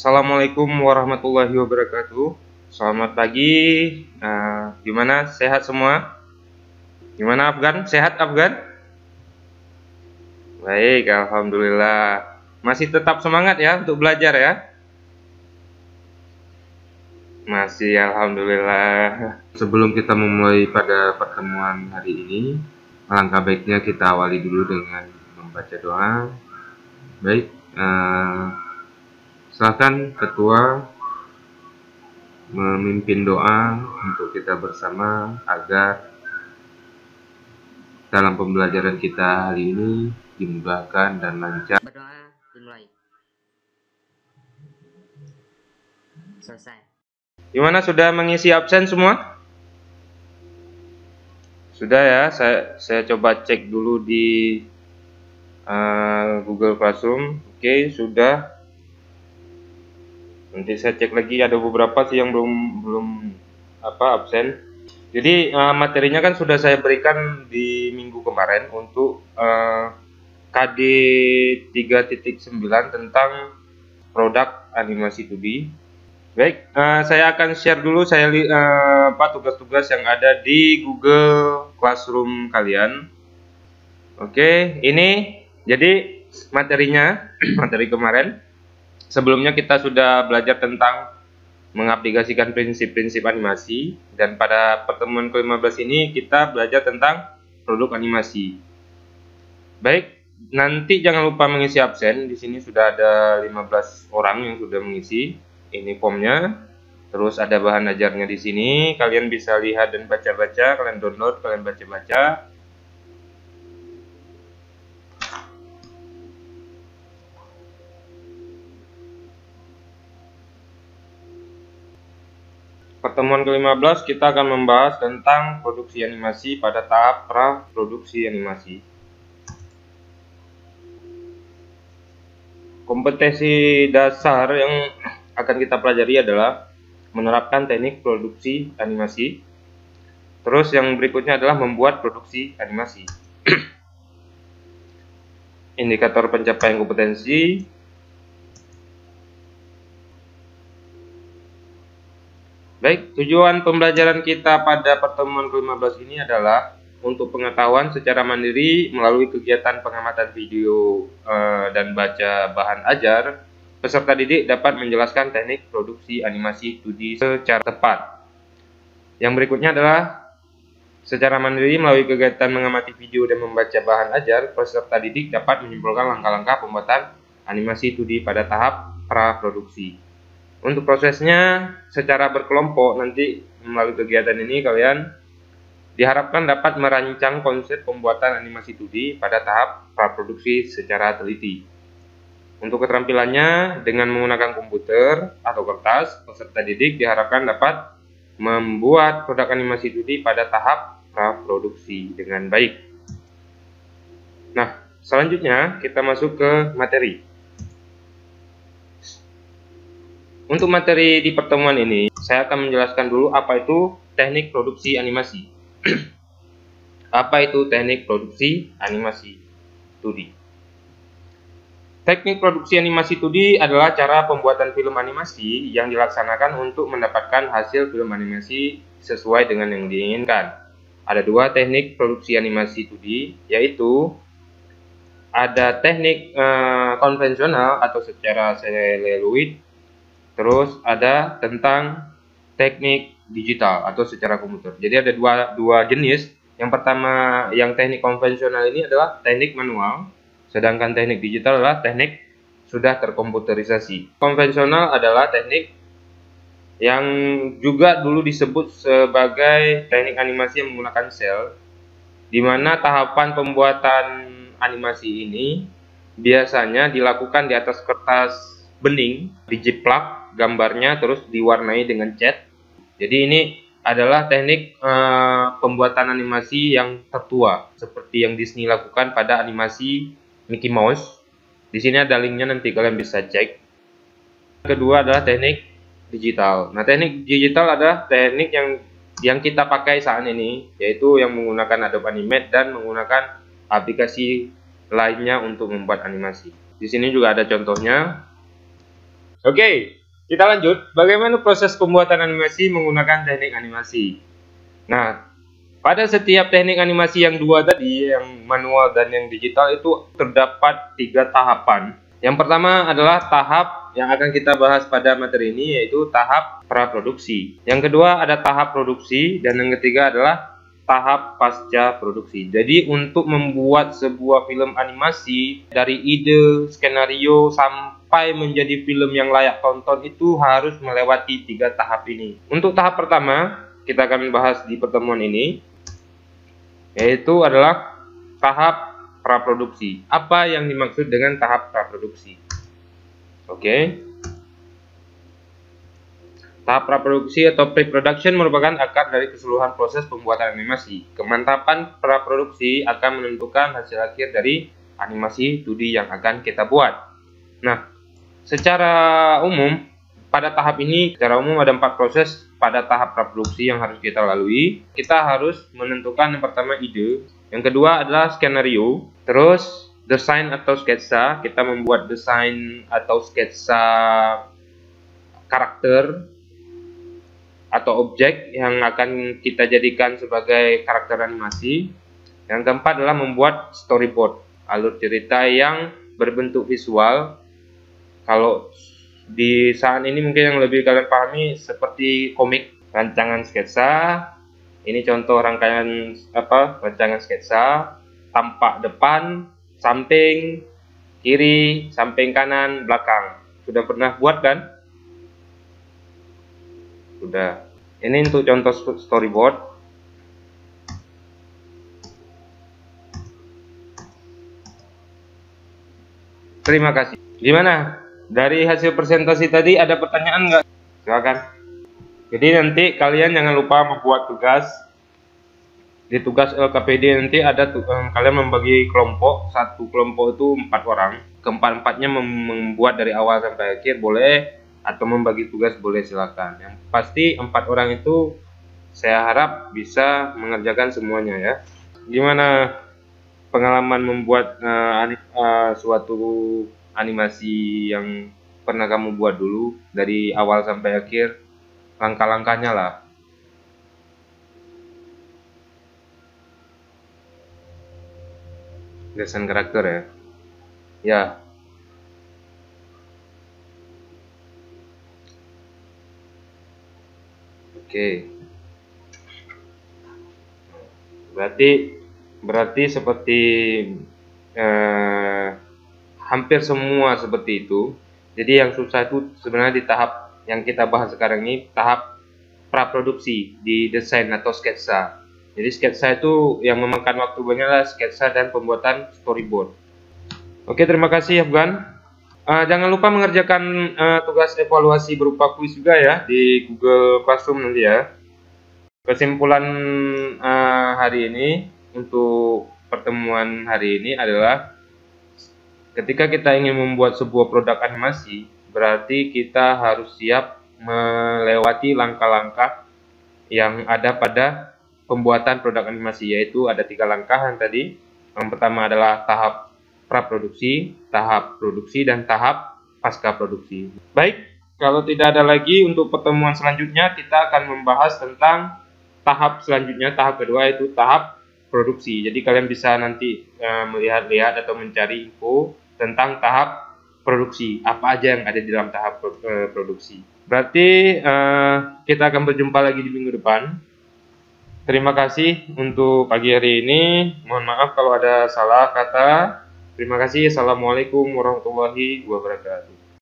Assalamualaikum warahmatullahi wabarakatuh. Selamat pagi. Gimana? Sehat semua? Gimana Afgan? Sehat Afgan? Baik, alhamdulillah. Masih tetap semangat ya untuk belajar ya? Masih, alhamdulillah. Sebelum kita memulai pada pertemuan hari ini, alangkah baiknya kita awali dulu dengan membaca doa. Baik, silakan Ketua memimpin doa untuk kita bersama agar dalam pembelajaran kita hari ini dimudahkan dan lancar. Berdoa dimulai. Selesai. Gimana, sudah mengisi absen semua? Sudah ya, saya coba cek dulu di Google Classroom. Oke, sudah. Nanti saya cek lagi, ada beberapa sih yang belum absen. Jadi materinya kan sudah saya berikan di minggu kemarin untuk KD 3.9 tentang produk animasi 2D. Baik, saya akan share dulu tugas-tugas yang ada di Google Classroom kalian. Oke, ini jadi materinya, materi kemarin. Sebelumnya kita sudah belajar tentang mengaplikasikan prinsip-prinsip animasi, dan pada pertemuan ke-15 ini kita belajar tentang produk animasi. Baik, nanti jangan lupa mengisi absen. Di sini sudah ada 15 orang yang sudah mengisi. Ini formnya. Terus ada bahan ajarnya di sini. Kalian bisa lihat dan baca-baca, kalian download, kalian baca-baca. Pertemuan ke-15 kita akan membahas tentang produksi animasi pada tahap pra-produksi animasi. Kompetensi dasar yang akan kita pelajari adalah menerapkan teknik produksi animasi. Terus yang berikutnya adalah membuat produksi animasi. Indikator pencapaian kompetensi. Baik, tujuan pembelajaran kita pada pertemuan ke-15 ini adalah untuk pengetahuan secara mandiri melalui kegiatan pengamatan video dan baca bahan ajar. Peserta didik dapat menjelaskan teknik produksi animasi 2D secara tepat. Yang berikutnya adalah secara mandiri melalui kegiatan mengamati video dan membaca bahan ajar, peserta didik dapat menyimpulkan langkah-langkah pembuatan animasi 2D pada tahap pra-produksi. Untuk prosesnya secara berkelompok, nanti melalui kegiatan ini kalian diharapkan dapat merancang konsep pembuatan animasi 2D pada tahap praproduksi secara teliti. Untuk keterampilannya, dengan menggunakan komputer atau kertas, peserta didik diharapkan dapat membuat produk animasi 2D pada tahap praproduksi dengan baik. Nah, selanjutnya kita masuk ke materi. Untuk materi di pertemuan ini, saya akan menjelaskan dulu apa itu teknik produksi animasi. Apa itu teknik produksi animasi 2D? Teknik produksi animasi 2D adalah cara pembuatan film animasi yang dilaksanakan untuk mendapatkan hasil film animasi sesuai dengan yang diinginkan. Ada dua teknik produksi animasi 2D, yaitu ada teknik konvensional atau secara seluloid. Terus ada tentang teknik digital atau secara komputer. Jadi ada dua jenis. Yang pertama, yang teknik konvensional ini adalah teknik manual, sedangkan teknik digital adalah teknik sudah terkomputerisasi. Konvensional adalah teknik yang juga dulu disebut sebagai teknik animasi yang menggunakan sel, di mana tahapan pembuatan animasi ini biasanya dilakukan di atas kertas bening, dijiplak gambarnya terus diwarnai dengan cat. Jadi ini adalah teknik pembuatan animasi yang tertua seperti yang Disney lakukan pada animasi Mickey Mouse. Di sini ada linknya, nanti kalian bisa cek. Kedua adalah teknik digital. Nah, teknik digital adalah teknik yang kita pakai saat ini, yaitu yang menggunakan Adobe Animate dan menggunakan aplikasi lainnya untuk membuat animasi. Di sini juga ada contohnya. Oke, kita lanjut. Bagaimana proses pembuatan animasi menggunakan teknik animasi? Nah, pada setiap teknik animasi yang dua tadi, yang manual dan yang digital itu terdapat 3 tahapan. Yang pertama adalah tahap yang akan kita bahas pada materi ini, yaitu tahap praproduksi. Yang kedua ada tahap produksi, dan yang ketiga adalah tahap pasca produksi. Jadi untuk membuat sebuah film animasi dari ide, skenario sampai menjadi film yang layak tonton itu harus melewati 3 tahap ini. Untuk tahap pertama kita akan bahas di pertemuan ini, yaitu adalah tahap praproduksi. Apa yang dimaksud dengan tahap praproduksi? Oke. Tahap praproduksi atau pre-production merupakan akar dari keseluruhan proses pembuatan animasi. Kemantapan praproduksi akan menentukan hasil akhir dari animasi 2D yang akan kita buat. Nah, secara umum pada tahap ini secara umum ada 4 proses pada tahap praproduksi yang harus kita lalui. Kita harus menentukan yang pertama ide, yang kedua adalah skenario, terus desain atau sketsa. Kita membuat desain atau sketsa karakter atau objek yang akan kita jadikan sebagai karakter animasi. Yang keempat adalah membuat storyboard, alur cerita yang berbentuk visual. Kalau di saat ini mungkin yang lebih kalian pahami seperti komik, rancangan sketsa. Ini contoh rangkaian rancangan sketsa, tampak depan, samping, kiri, samping kanan, belakang. Sudah pernah buat kan? Sudah. Ini untuk contoh storyboard. Terima kasih. Gimana? Dari hasil presentasi tadi ada pertanyaan nggak? Silakan. Jadi nanti kalian jangan lupa membuat tugas. Di tugas LKPD nanti ada kalian membagi kelompok. Satu kelompok itu 4 orang. Keempat-empatnya membuat dari awal sampai akhir boleh, atau membagi tugas boleh, silakan. Yang pasti 4 orang itu saya harap bisa mengerjakan semuanya ya. Gimana pengalaman membuat suatu animasi yang pernah kamu buat dulu dari awal sampai akhir, langkah-langkahnya lah. Desain karakter ya. Ya. Oke. Berarti seperti hampir semua seperti itu. Jadi yang susah itu sebenarnya di tahap yang kita bahas sekarang ini, tahap praproduksi di desain atau sketsa. Jadi sketsa itu yang memakan waktu banyak lah, sketsa dan pembuatan storyboard. Oke, terima kasih Afgan. Jangan lupa mengerjakan tugas evaluasi berupa kuis juga ya di Google Classroom nanti ya. Kesimpulan hari ini untuk pertemuan hari ini adalah ketika kita ingin membuat sebuah produk animasi, berarti kita harus siap melewati langkah-langkah yang ada pada pembuatan produk animasi, yaitu ada 3 langkah yang tadi. Yang pertama adalah tahap praproduksi, tahap produksi, dan tahap pasca produksi. Baik, kalau tidak ada lagi untuk pertemuan selanjutnya, kita akan membahas tentang tahap selanjutnya, tahap kedua, yaitu tahap produksi. Jadi kalian bisa nanti melihat-lihat atau mencari info tentang tahap produksi, apa aja yang ada di dalam tahap produksi. Berarti kita akan berjumpa lagi di minggu depan. Terima kasih untuk pagi hari ini. Mohon maaf kalau ada salah kata. Terima kasih. Assalamualaikum warahmatullahi wabarakatuh.